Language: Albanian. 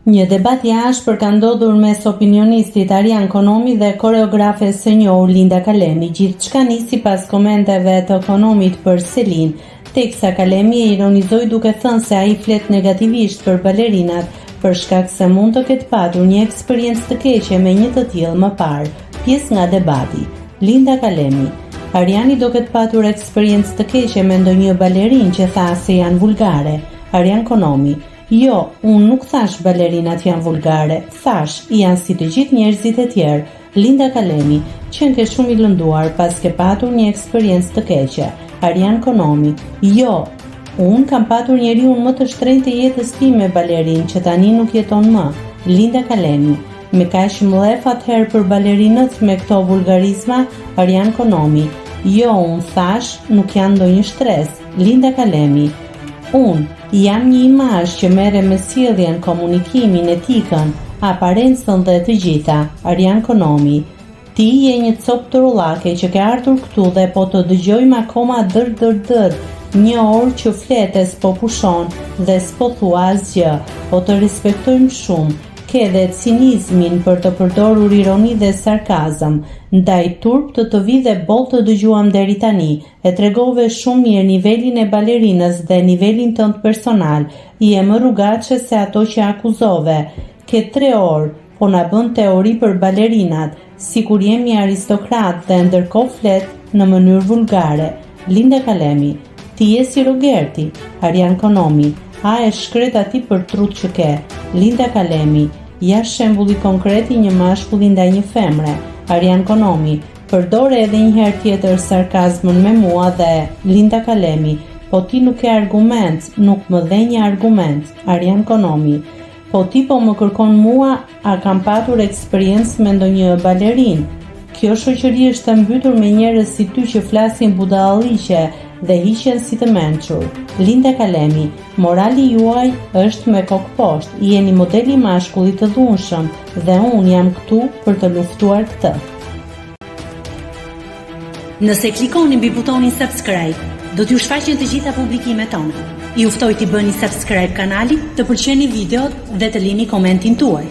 Një debat i ashpër ka ndodhur mes opinionistit Arjan Konomi dhe koreografes së njohur Linda Kalemi. Gjithçka nisi pas komenteve të Konomit për Selin, teksa Kalemi e ironizoi duke thënë se ai flet negativisht për balerinat për shkak se mund të ketë patur një eksperiencë të keqe me një të tillë më parë. Pjesë nga debati. Linda Kalemi: Arjani do ketë patur eksperiencë të keqe me ndonjë balerin që tha se janë vulgare. Arjan Konomi: Jo, unë nuk thash balerinat janë vulgare, thash janë si të gjithë njerëzit e tjerë. Linda Kalemi: qenë ke shumë i lënduar pas ke patur një eksperiencë të keqe. Arjan Konomi: Jo, unë kam patur njeriun më të shtrenjtë të jetës time me balerin që tani nuk jeton më. Linda Kalemi: me kaq mllef atëherë për balerinët me këto vulgarizma. Arjan Konomi: Jo, unë thash nuk janë ndonjë stres. Linda Kalemi: Unë jam një imazh që merre me sjelljen, komunikimin, etikën, aparencën dhe të gjitha. Arjan Konomi: Ti je një copë trullake që ke ardhur këtu dhe po të dëgjojmë akoma dër, një orë që fletes po pushon dhe s'po thua asgjë, po të respektojmë shumë. Ke dhe cinizmin për të përdorur ironi dhe sarkazëm, ndaj turp të vi dhe boll të dëgjuam deri tani, e tregove shumë mirë nivelin e balerinës dhe nivelin tënd personal, je më rrugaçe se ato që akuzove. Ke 3 orë, po na bën teori për balerinat, sikur jemi aristokrat dhe ndërkohë flet në mënyrë vulgare. Linda Kalemi: Ti je si Rogerti. Arjan Konomi: A e shkret ati për trut që ke. Linda Kalemi: Ja shembulli konkret i një mashkulli ndaj një femre. Arjan Konomi: Përdore edhe një herë tjetër sarkazmën me mua dhe. Linda Kalemi: Po ti nuk ke argument, nuk më dhe një argument. Arjan Konomi: Po ti po më kërkon mua, a kam patur eksperiencë me ndonjë balerin? Kjo shoqëri është e mbytur me njerëz si ty që flasin budalliqe dhe hiqen si të mençur. Linda Kalemi: Morali juaj është me kokë poshtë, jeni modeli mashkullit të dhunshëm dhe unë jam këtu për të luftuar këtë. Nëse klikoni mbi butonin subscribe, do t'ju shfaqen të gjitha publikimet tona. Ju ftoj t'i bëni subscribe kanalit, të pëlqeni videot dhe të lini komentin tuaj.